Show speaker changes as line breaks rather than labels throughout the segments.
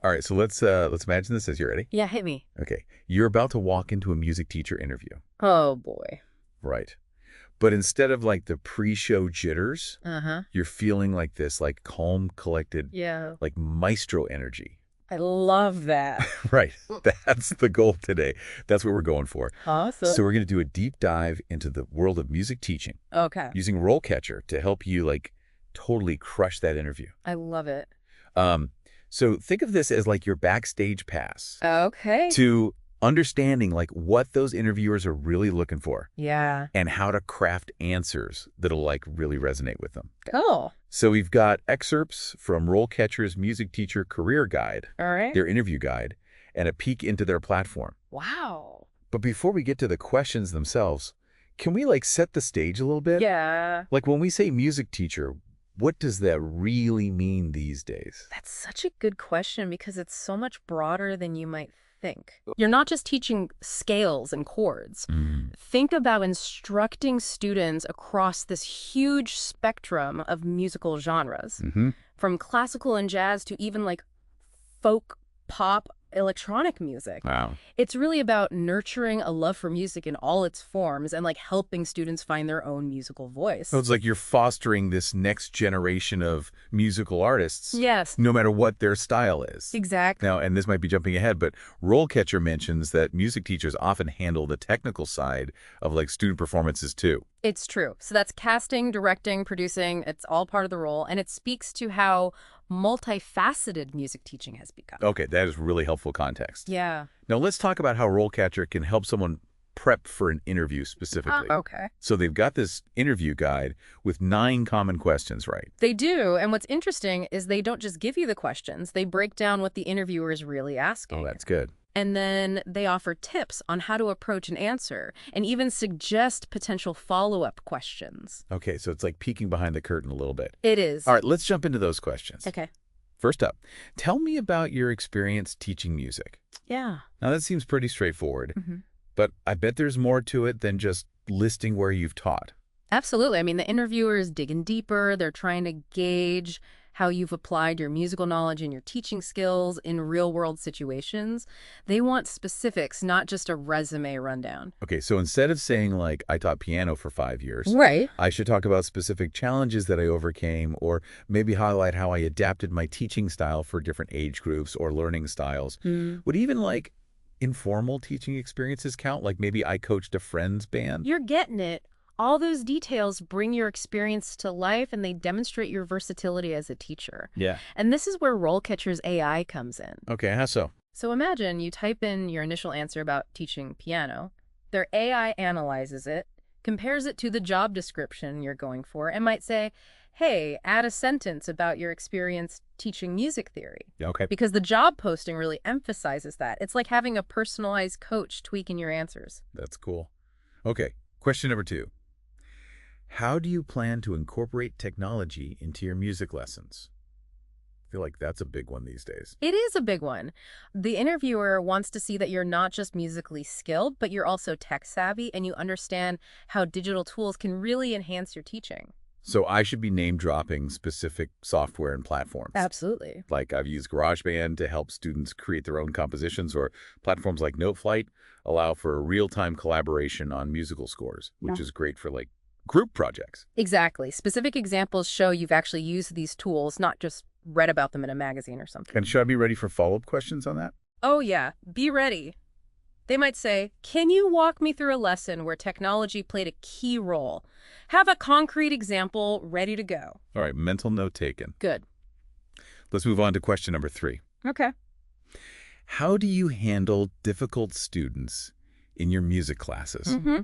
All right, so let's imagine this as you're ready.
Yeah, hit me.
Okay, you're about to walk into a music teacher interview.
Oh, boy.
Right. But instead of like the pre-show jitters,
Uh-huh.
you're feeling like this, like calm, collected,
Yeah.
like maestro energy.
I love that.
Right. That's the goal today. That's what we're going for.
Awesome.
So we're going to do a deep dive into the world of music teaching
Okay.
using RoleCatcher to help you like totally crush that interview.
I love it.
Um, so think of this as like your backstage pass
Okay.
to understanding like what those interviewers are really looking for
Yeah.
and how to craft answers that'll like really resonate with them.
Oh,
So we've got excerpts from RoleCatcher's Music Teacher Career Guide,
all right.
their interview guide, and a peek into their platform.
Wow.
But before we get to the questions themselves, can we like set the stage a little bit?
Yeah.
Like when we say music teacher, what does that really mean these days?
That's such a good question because it's so much broader than you might think. You're not just teaching scales and chords. Think about instructing students across this huge spectrum of musical genres,
Mm-hmm.
from classical and jazz to even like folk, pop, electronic music.
Wow.
It's really about nurturing a love for music in all its forms and like helping students find their own musical voice.
So it's like you're fostering this next generation of musical artists,
Yes,
no matter what their style is.
exactly.
Now, and this might be jumping ahead, but RoleCatcher mentions that music teachers often handle the technical side of like student performances too.
It's true. So that's casting, directing, producing. It's all part of the role. And it speaks to how multifaceted music teaching has become.
Okay, that is really helpful context.
Yeah.
Now let's talk about how RoleCatcher can help someone prep for an interview specifically.
Okay.
So they've got this interview guide with 9 common questions, right?
They do. And what's interesting is they don't just give you the questions. They break down what the interviewer is really asking.
Oh, that's good.
And then they offer tips on how to approach an answer and even suggest potential follow-up questions.
Okay, so it's like peeking behind the curtain a little bit.
It is.
All right, let's jump into those questions.
Okay.
First up, tell me about your experience teaching music.
Yeah.
Now that seems pretty straightforward,
Mm-hmm.
but I bet there's more to it than just listing where you've taught.
Absolutely. I mean, the interviewer is digging deeper. They're trying to gauge how you've applied your musical knowledge and your teaching skills in real-world situations. They want specifics, not just a resume rundown.
Okay, so instead of saying like, I taught piano for 5 years,
Right.
I should talk about specific challenges that I overcame, or maybe highlight how I adapted my teaching style for different age groups or learning styles. Would even like informal teaching experiences count? Like maybe I coached a friend's band?
You're getting it. All those details bring your experience to life and they demonstrate your versatility as a teacher.
Yeah.
And this is where RoleCatcher's AI comes in.
Okay, how so?
So imagine you type in your initial answer about teaching piano. Their AI analyzes it, compares it to the job description you're going for, and might say, hey, add a sentence about your experience teaching music theory.
Okay.
Because the job posting really emphasizes that. It's like having a personalized coach tweaking your answers.
That's cool. Okay, question number 2. How do you plan to incorporate technology into your music lessons? I feel like that's a big one these days.
It is a big one. The interviewer wants to see that you're not just musically skilled, but you're also tech savvy and you understand how digital tools can really enhance your teaching.
So I should be name dropping specific software and platforms.
Absolutely.
Like I've used GarageBand to help students create their own compositions, or platforms like NoteFlight allow for real-time collaboration on musical scores, which is great for like group projects.
Exactly. Specific examples show you've actually used these tools, not just read about them in a magazine or something.
And should I be ready for follow-up questions on that?
Oh, yeah. Be ready. They might say, can you walk me through a lesson where technology played a key role? Have a concrete example ready to go.
All right, mental note taken.
Good.
Let's move on to question number 3.
Okay.
How do you handle difficult students in your music classes?
Mm-hmm.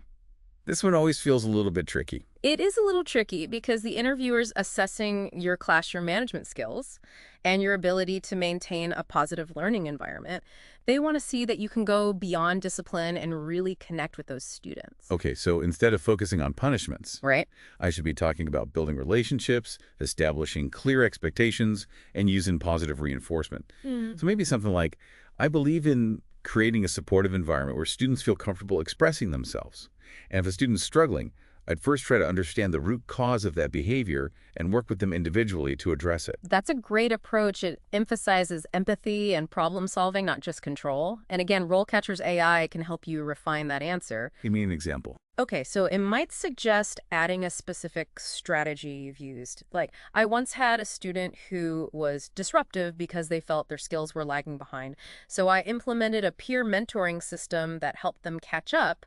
This one always feels a little bit tricky.
It is a little tricky because the interviewer's assessing your classroom management skills and your ability to maintain a positive learning environment. They want to see that you can go beyond discipline and really connect with those students.
Okay, so instead of focusing on punishments,
Right?
I should be talking about building relationships, establishing clear expectations, and using positive reinforcement. So maybe something like, I believe in creating a supportive environment where students feel comfortable expressing themselves. And if a student's struggling, I'd first try to understand the root cause of that behavior and work with them individually to address it.
That's a great approach. It emphasizes empathy and problem solving, not just control. And again, RoleCatcher's AI can help you refine that answer.
Give me an example.
Okay, so it might suggest adding a specific strategy you've used. Like, I once had a student who was disruptive because they felt their skills were lagging behind. So I implemented a peer mentoring system that helped them catch up,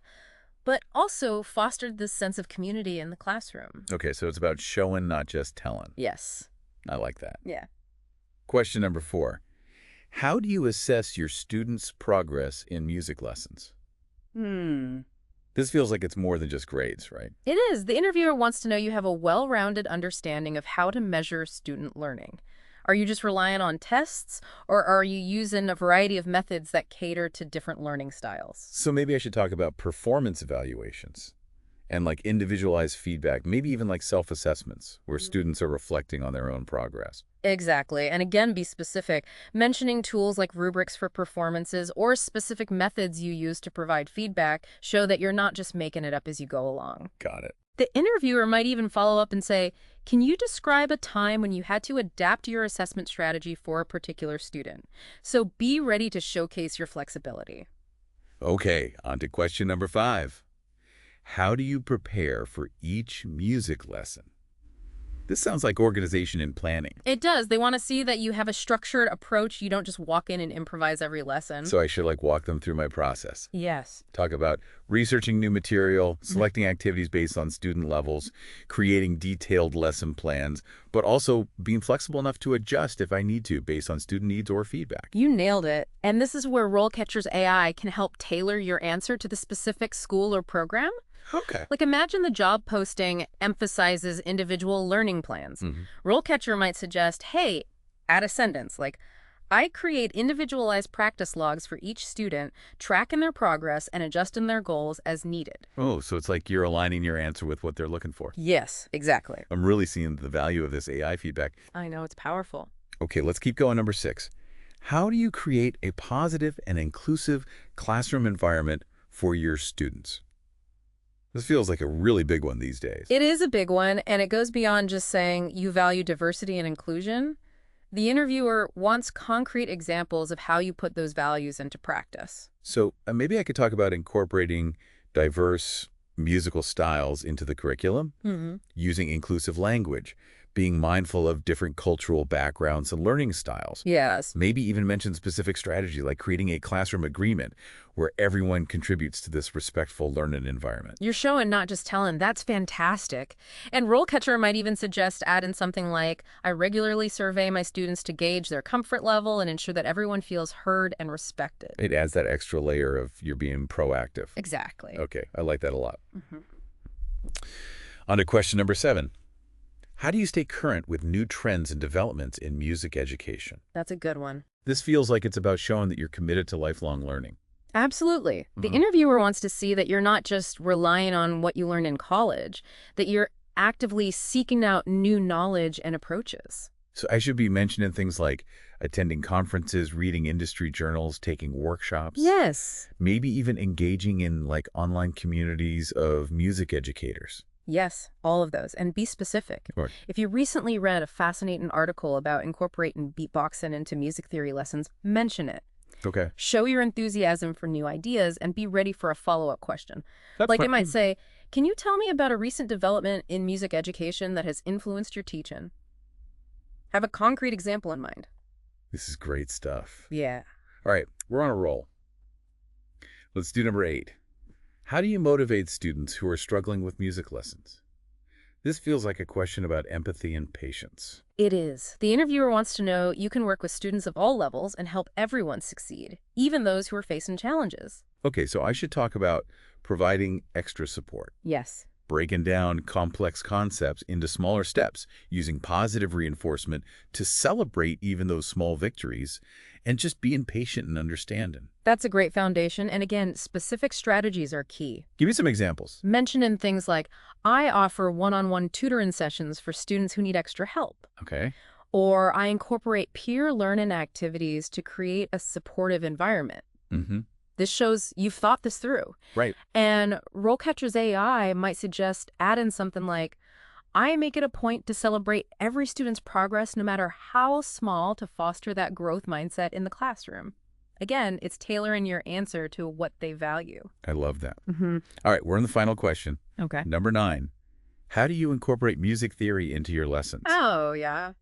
but also fostered this sense of community in the classroom.
Okay, so it's about showing, not just telling.
Yes.
I like that.
Yeah.
Question number 4. How do you assess your students' progress in music lessons? This feels like it's more than just grades, right?
It is. The interviewer wants to know you have a well-rounded understanding of how to measure student learning. Are you just relying on tests, or are you using a variety of methods that cater to different learning styles?
So maybe I should talk about performance evaluations and like individualized feedback, maybe even like self-assessments where students are reflecting on their own progress.
Exactly. And again, be specific. Mentioning tools like rubrics for performances or specific methods you use to provide feedback show that you're not just making it up as you go along.
Got it.
The interviewer might even follow up and say, can you describe a time when you had to adapt your assessment strategy for a particular student? So be ready to showcase your flexibility.
Okay, on to question number 5. How do you prepare for each music lesson? This sounds like organization and planning.
It does. They want to see that you have a structured approach. You don't just walk in and improvise every lesson.
So I should like walk them through my process.
Yes.
Talk about researching new material, selecting activities based on student levels, creating detailed lesson plans, but also being flexible enough to adjust if I need to based on student needs or feedback.
You nailed it. And this is where RoleCatcher's AI can help tailor your answer to the specific school or program.
Okay.
Like, imagine the job posting emphasizes individual learning plans. RoleCatcher might suggest, hey, add a sentence like, I create individualized practice logs for each student, tracking their progress and adjusting their goals as needed.
Oh, so it's like you're aligning your answer with what they're looking for.
Yes, exactly.
I'm really seeing the value of this AI feedback.
I know, it's powerful.
Okay, let's keep going. Number 6. How do you create a positive and inclusive classroom environment for your students? This feels like a really big one these days.
It is a big one, and it goes beyond just saying you value diversity and inclusion. The interviewer wants concrete examples of how you put those values into practice.
So maybe I could talk about incorporating diverse musical styles into the curriculum, using inclusive language, being mindful of different cultural backgrounds and learning styles.
Yes.
Maybe even mention specific strategy like creating a classroom agreement where everyone contributes to this respectful learning environment.
You're showing, not just telling. That's fantastic. And RoleCatcher might even suggest adding something like, I regularly survey my students to gauge their comfort level and ensure that everyone feels heard and respected.
It adds that extra layer of you're being proactive.
Exactly.
Okay, I like that a lot. On to question number 7. How do you stay current with new trends and developments in music education?
That's a good one.
This feels like it's about showing that you're committed to lifelong learning.
Absolutely. The interviewer wants to see that you're not just relying on what you learned in college, that you're actively seeking out new knowledge and approaches.
So I should be mentioning things like attending conferences, reading industry journals, taking workshops.
Yes.
Maybe even engaging in like online communities of music educators.
Yes, all of those. And be specific.
Right.
If you recently read a fascinating article about incorporating beatboxing into music theory lessons, mention it.
Okay.
Show your enthusiasm for new ideas and be ready for a follow-up question.
That's
Like
fine.
it might say, can you tell me about a recent development in music education that has influenced your teaching? Have a concrete example in mind.
This is great stuff.
Yeah.
All right, we're on a roll. Let's do number 8. How do you motivate students who are struggling with music lessons? This feels like a question about empathy and patience.
It is. The interviewer wants to know you can work with students of all levels and help everyone succeed, even those who are facing challenges.
Okay, so I should talk about providing extra support,
Yes.
breaking down complex concepts into smaller steps, using positive reinforcement to celebrate even those small victories, and just being patient and understanding.
That's a great foundation. And again, specific strategies are key.
Give me some examples.
Mention in things like, I offer one-on-one tutoring sessions for students who need extra help.
Okay.
Or I incorporate peer learning activities to create a supportive environment. This shows you've thought this through.
Right.
And RoleCatcher's AI might suggest add in something like, I make it a point to celebrate every student's progress, no matter how small, to foster that growth mindset in the classroom. Again, it's tailoring your answer to what they value.
I love that. All right, we're on the final question.
Okay.
Number 9. How do you incorporate music theory into your lessons?
Oh, yeah.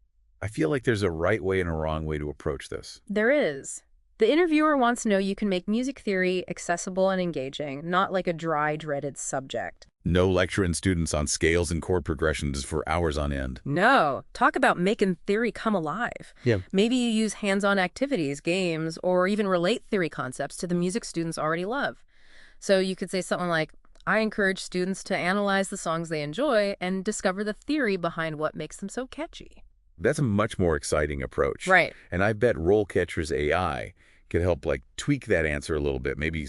I feel like there's a right way and a wrong way to approach this.
There is. The interviewer wants to know you can make music theory accessible and engaging, not like a dry, dreaded subject.
No lecturing students on scales and chord progressions for hours on end.
No. Talk about making theory come alive.
Yeah.
Maybe you use hands-on activities, games, or even relate theory concepts to the music students already love. So you could say something like, I encourage students to analyze the songs they enjoy and discover the theory behind what makes them so catchy.
That's a much more exciting approach.
Right.
And I bet RoleCatcher's AI could help tweak that answer a little bit, maybe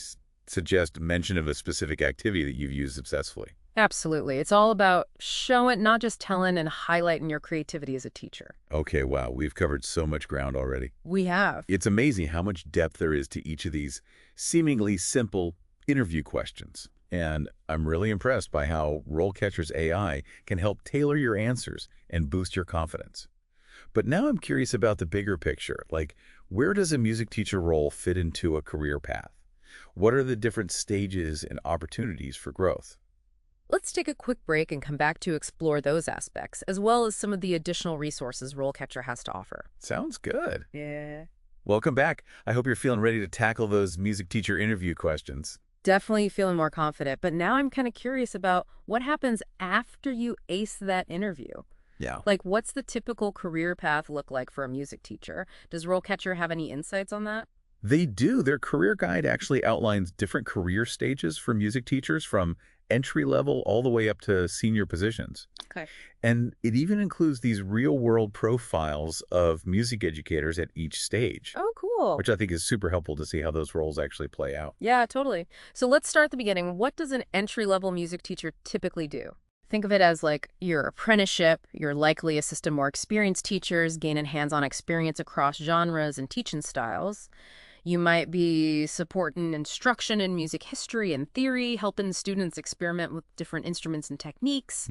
suggest mention of a specific activity that you've used successfully.
Absolutely. It's all about showing, not just telling, and highlighting your creativity as a teacher.
Okay, wow, we've covered so much ground already.
We have.
It's amazing how much depth there is to each of these seemingly simple interview questions. And I'm really impressed by how RoleCatcher's AI can help tailor your answers and boost your confidence. But now I'm curious about the bigger picture, where does a music teacher role fit into a career path? What are the different stages and opportunities for growth?
Let's take a quick break and come back to explore those aspects, as well as some of the additional resources RoleCatcher has to offer.
Sounds good.
Yeah.
Welcome back. I hope you're feeling ready to tackle those music teacher interview questions.
Definitely feeling more confident, but now I'm kind of curious about what happens after you ace that interview.
Yeah.
What's the typical career path look like for a music teacher? Does RoleCatcher have any insights on that?
They do. Their career guide actually outlines different career stages for music teachers, from entry level all the way up to senior positions.
Okay.
And it even includes these real-world profiles of music educators at each stage.
Oh, cool.
Which I think is super helpful to see how those roles actually play out.
Yeah, totally. So let's start at the beginning. What does an entry-level music teacher typically do? Think of it as your apprenticeship. You're likely assisting more experienced teachers, gaining hands-on experience across genres and teaching styles. You might be supporting instruction in music history and theory, helping students experiment with different instruments and techniques,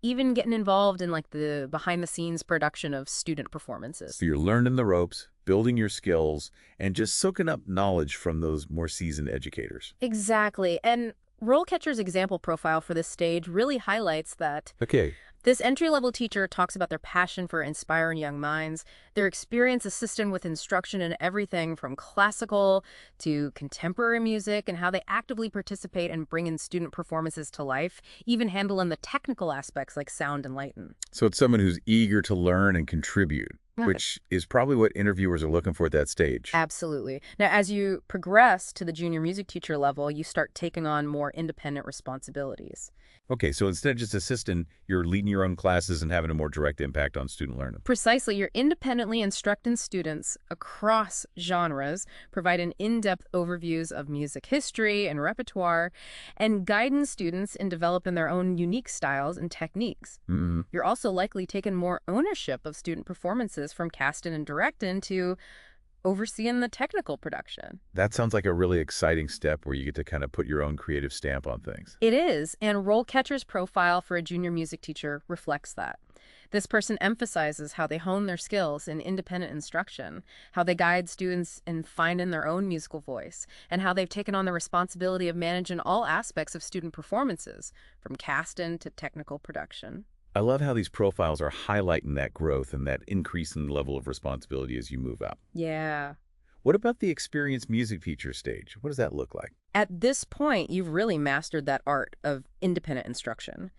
even getting involved in the behind-the-scenes production of student performances.
So you're learning the ropes, building your skills, and just soaking up knowledge from those more seasoned educators.
Exactly. And RoleCatcher's example profile for this stage really highlights that.
Okay.
This entry-level teacher talks about their passion for inspiring young minds, their experience assisting with instruction in everything from classical to contemporary music, and how they actively participate in bringing student performances to life, even handling the technical aspects like sound and lighting.
So it's someone who's eager to learn and contribute, which is probably what interviewers are looking for at that stage.
Absolutely. Now, as you progress to the junior music teacher level, you start taking on more independent responsibilities.
Okay, so instead of just assisting, you're leading your own classes and having a more direct impact on student learning.
Precisely. You're independently instructing students across genres, providing in-depth overviews of music history and repertoire, and guiding students in developing their own unique styles and techniques. You're also likely taking more ownership of student performances, from casting and directing to overseeing the technical production.
That sounds like a really exciting step where you get to kind of put your own creative stamp on things.
It is, and RoleCatcher's profile for a junior music teacher reflects that. This person emphasizes how they hone their skills in independent instruction, how they guide students in finding their own musical voice, and how they've taken on the responsibility of managing all aspects of student performances, from casting to technical production.
I love how these profiles are highlighting that growth and that increase in level of responsibility as you move up.
Yeah.
What about the experienced music teacher stage? What does that look like?
At this point, you've really mastered that art of independent instruction.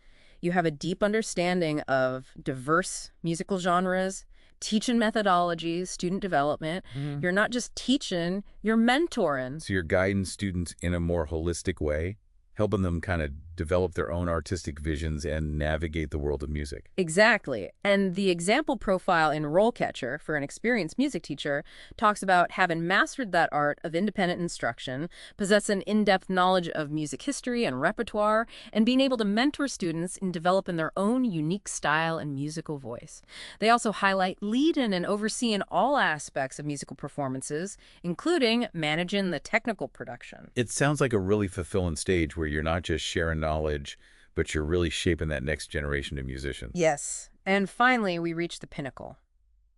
You have a deep understanding of diverse musical genres, teaching methodologies, student development. You're not just teaching, you're mentoring.
So you're guiding students in a more holistic way, helping them kind of develop their own artistic visions and navigate the world of music.
Exactly. And the example profile in RoleCatcher for an experienced music teacher talks about having mastered that art of independent instruction, possess an in-depth knowledge of music history and repertoire, and being able to mentor students in developing their own unique style and musical voice. They also highlight leading and overseeing all aspects of musical performances, including managing the technical production.
It sounds like a really fulfilling stage where you're not just sharing knowledge, but you're really shaping that next generation of musicians.
Yes. And finally, we reach the pinnacle,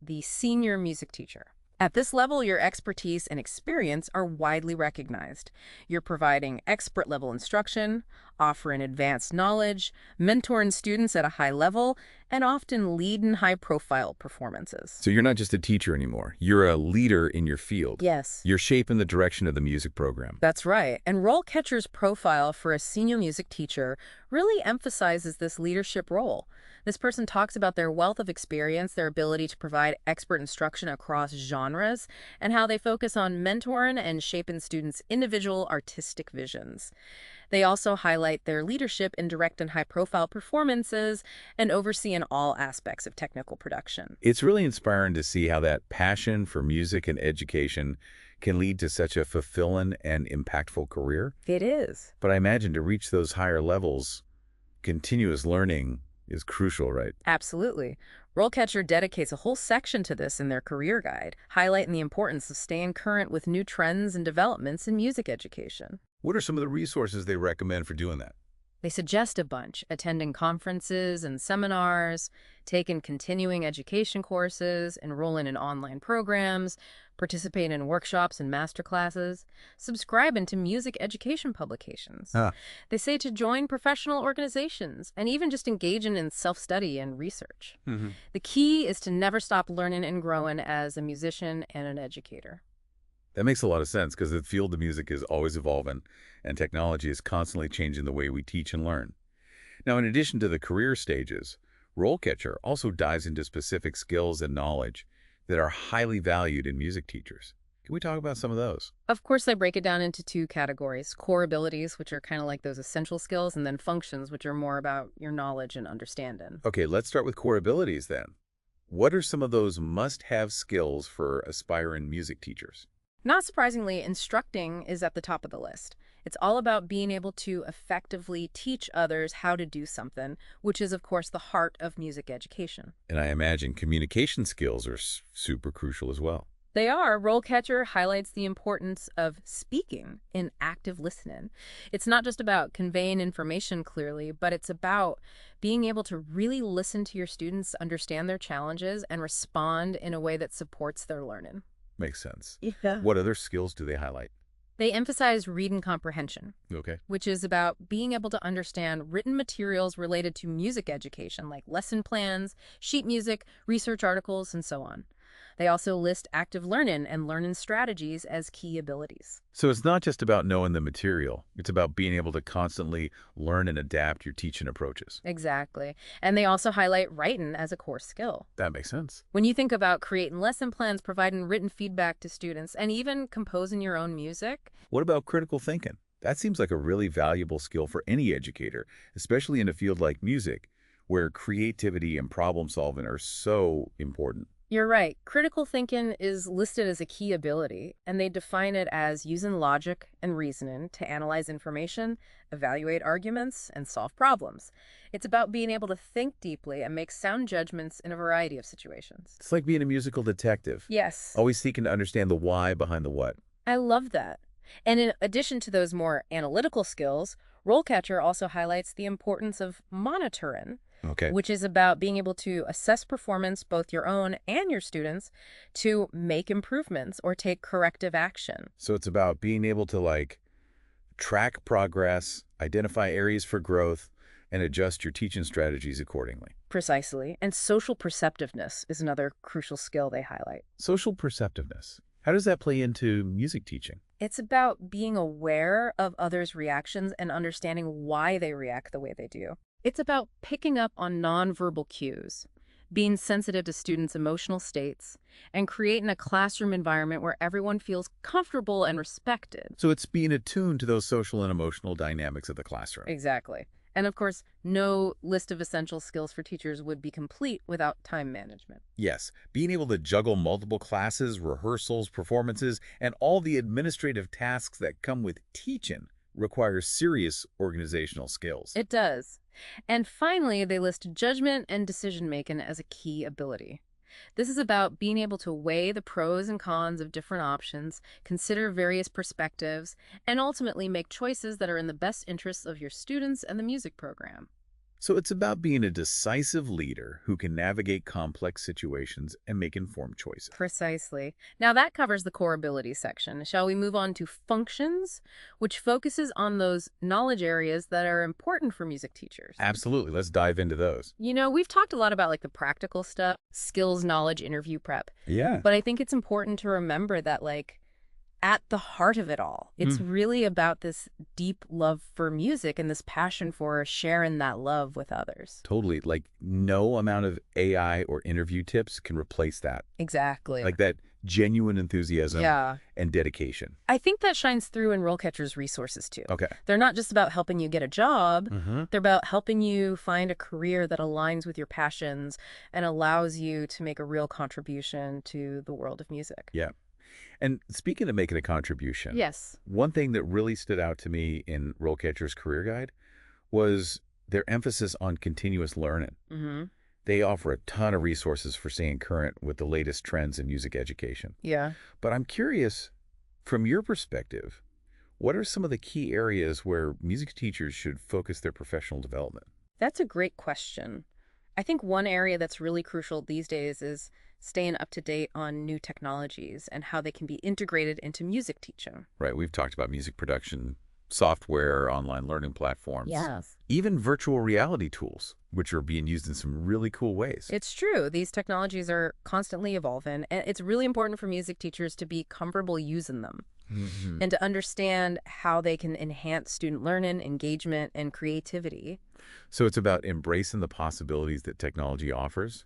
the senior music teacher. At this level, your expertise and experience are widely recognized. You're providing expert-level instruction, offering advanced knowledge, mentoring students at a high level, and often leading high-profile performances.
So you're not just a teacher anymore. You're a leader in your field.
Yes.
You're shaping the direction of the music program.
That's right. And RoleCatcher's profile for a senior music teacher really emphasizes this leadership role. This person talks about their wealth of experience, their ability to provide expert instruction across genres, and how they focus on mentoring and shaping students' individual artistic visions. They also highlight their leadership in direct and high-profile performances and overseeing all aspects of technical production.
It's really inspiring to see how that passion for music and education can lead to such a fulfilling and impactful career.
It is.
But I imagine to reach those higher levels, continuous learning is crucial, right?
Absolutely. RoleCatcher dedicates a whole section to this in their career guide, highlighting the importance of staying current with new trends and developments in music education.
What are some of the resources they recommend for doing that?
They suggest a bunch: attending conferences and seminars, taking continuing education courses, enrolling in online programs, participating in workshops and masterclasses, subscribing to music education publications. They say to join professional organizations and even just engaging in self-study and research. The key is to never stop learning and growing as a musician and an educator.
That makes a lot of sense because the field of music is always evolving and technology is constantly changing the way we teach and learn. Now, in addition to the career stages, RoleCatcher also dives into specific skills and knowledge that are highly valued in music teachers. Can we talk about some of those?
Of course, they break it down into two categories: core abilities, which are kind of like those essential skills, and then functions, which are more about your knowledge and understanding.
Okay, let's start with core abilities then. What are some of those must-have skills for aspiring music teachers?
Not surprisingly, instructing is at the top of the list. It's all about being able to effectively teach others how to do something, which is, of course, the heart of music education.
And I imagine communication skills are super crucial as well.
They are. RoleCatcher highlights the importance of speaking in active listening. It's not just about conveying information clearly, but it's about being able to really listen to your students, understand their challenges, and respond in a way that supports their learning.
Makes sense.
Yeah.
What other skills do they highlight?
They emphasize reading comprehension,
Okay.
which is about being able to understand written materials related to music education, like lesson plans, sheet music, research articles, and so on. They also list active learning and learning strategies as key abilities.
So it's not just about knowing the material. It's about being able to constantly learn and adapt your teaching approaches.
Exactly. And they also highlight writing as a core skill.
That makes sense.
When you think about creating lesson plans, providing written feedback to students, and even composing your own music.
What about critical thinking? That seems like a really valuable skill for any educator, especially in a field like music, where creativity and problem solving are so important.
You're right. Critical thinking is listed as a key ability, and they define it as using logic and reasoning to analyze information, evaluate arguments, and solve problems. It's about being able to think deeply and make sound judgments in a variety of situations.
It's like being a musical detective,
Yes.
always seeking to understand the why behind the what.
I love that. And in addition to those more analytical skills, RoleCatcher also highlights the importance of monitoring,
Okay.
which is about being able to assess performance, both your own and your students, to make improvements or take corrective action.
So it's about being able to track progress, identify areas for growth, and adjust your teaching strategies accordingly.
Precisely. And social perceptiveness is another crucial skill they highlight.
Social perceptiveness. How does that play into music teaching?
It's about being aware of others' reactions and understanding why they react the way they do. It's about picking up on nonverbal cues, being sensitive to students' emotional states, and creating a classroom environment where everyone feels comfortable and respected.
So it's being attuned to those social and emotional dynamics of the classroom.
Exactly. And of course, no list of essential skills for teachers would be complete without time management.
Yes, being able to juggle multiple classes, rehearsals, performances, and all the administrative tasks that come with teaching requires serious organizational skills.
It does. And finally, they list judgment and decision-making as a key ability. This is about being able to weigh the pros and cons of different options, consider various perspectives, and ultimately make choices that are in the best interests of your students and the music program.
So it's about being a decisive leader who can navigate complex situations and make informed choices.
Precisely. Now that covers the core abilities section. Shall we move on to functions, which focuses on those knowledge areas that are important for music teachers?
Absolutely. Let's dive into those.
You know, we've talked a lot about like the practical stuff, skills, knowledge, interview prep,
Yeah.
but I think it's important to remember that like at the heart of it all, it's really about this deep love for music and this passion for sharing that love with others.
Totally. Like no amount of AI or interview tips can replace that.
Exactly.
Like that genuine enthusiasm
Yeah.
and dedication.
I think that shines through in RoleCatcher's resources too.
Okay.
They're not just about helping you get a job.
Mm-hmm.
They're about helping you find a career that aligns with your passions and allows you to make a real contribution to the world of music.
Yeah. And speaking of making a contribution,
Yes.
one thing that really stood out to me in RoleCatcher's career guide was their emphasis on continuous learning.
Mm-hmm.
They offer a ton of resources for staying current with the latest trends in music education.
Yeah.
But I'm curious, from your perspective, what are some of the key areas where music teachers should focus their professional development?
That's a great question. I think one area that's really crucial these days is staying up to date on new technologies and how they can be integrated into music teaching.
Right, we've talked about music production, software, online learning platforms.
Yes.
Even virtual reality tools, which are being used in some really cool ways.
It's true. These technologies are constantly evolving, and it's really important for music teachers to be comfortable using them and to understand how they can enhance student learning, engagement, and creativity.
So it's about embracing the possibilities that technology offers,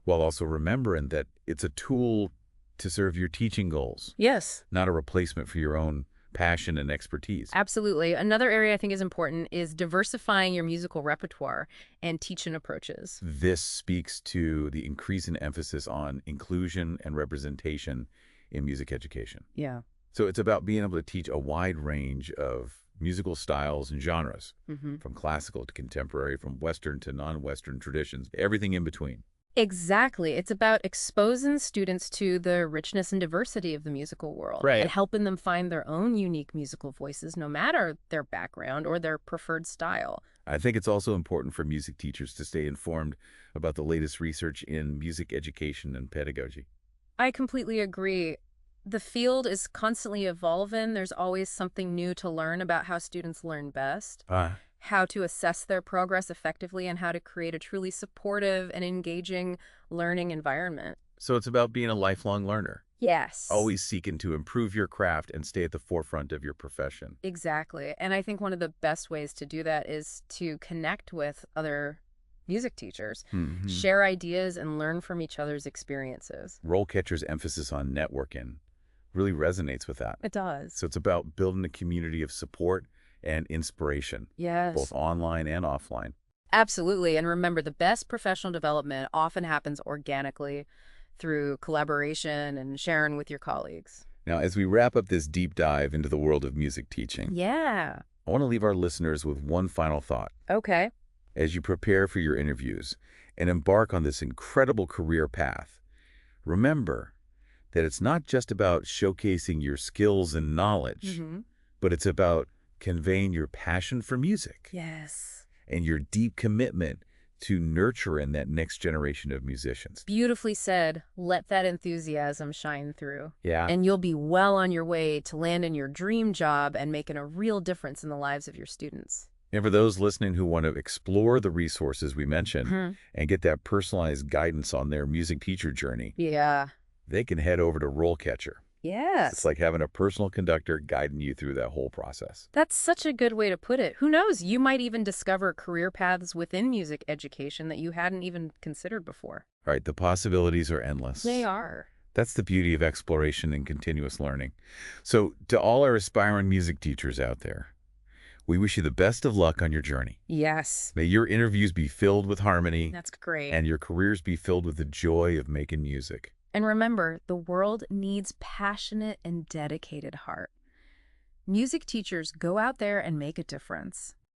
while also remembering that it's a tool to serve your teaching goals,
Yes.
not a replacement for your own passion and expertise.
Absolutely. Another area I think is important is diversifying your musical repertoire and teaching approaches.
This speaks to the increasing emphasis on inclusion and representation in music education.
Yeah.
So it's about being able to teach a wide range of musical styles and genres, from classical to contemporary, from Western to non-Western traditions, everything in between.
Exactly. It's about exposing students to the richness and diversity of the musical world and helping them find their own unique musical voices, no matter their background or their preferred style.
I think it's also important for music teachers to stay informed about the latest research in music education and pedagogy.
I completely agree. The field is constantly evolving. There's always something new to learn about how students learn best, how to assess their progress effectively, and how to create a truly supportive and engaging learning environment.
So it's about being a lifelong learner,
Yes.
always seeking to improve your craft and stay at the forefront of your profession.
Exactly. And I think one of the best ways to do that is to connect with other music teachers, share ideas, and learn from each other's experiences.
RoleCatcher's emphasis on networking really resonates with that.
It does.
So it's about building a community of support and inspiration,
Yes.
both online and offline.
Absolutely. And remember, the best professional development often happens organically through collaboration and sharing with your colleagues.
Now, as we wrap up this deep dive into the world of music teaching,
Yeah.
I want to leave our listeners with one final thought.
Okay.
As you prepare for your interviews and embark on this incredible career path, remember that it's not just about showcasing your skills and knowledge, but it's about conveying your passion for music
Yes.
and your deep commitment to nurturing that next generation of musicians.
Beautifully said. Let that enthusiasm shine through.
Yeah.
And you'll be well on your way to landing your dream job and making a real difference in the lives of your students.
And for those listening who want to explore the resources we mentioned and get that personalized guidance on their music teacher journey,
Yeah.
they can head over to RoleCatcher. It's
Yes.
like having a personal conductor guiding you through that whole process.
That's such a good way to put it. Who knows? You might even discover career paths within music education that you hadn't even considered before.
Right? The possibilities are endless.
They are.
That's the beauty of exploration and continuous learning. So, to all our aspiring music teachers out there, we wish you the best of luck on your journey.
Yes.
May your interviews be filled with harmony
That's great.
and your careers be filled with the joy of making music.
And remember, the world needs passionate and dedicated heart. Music teachers, go out there and make a difference.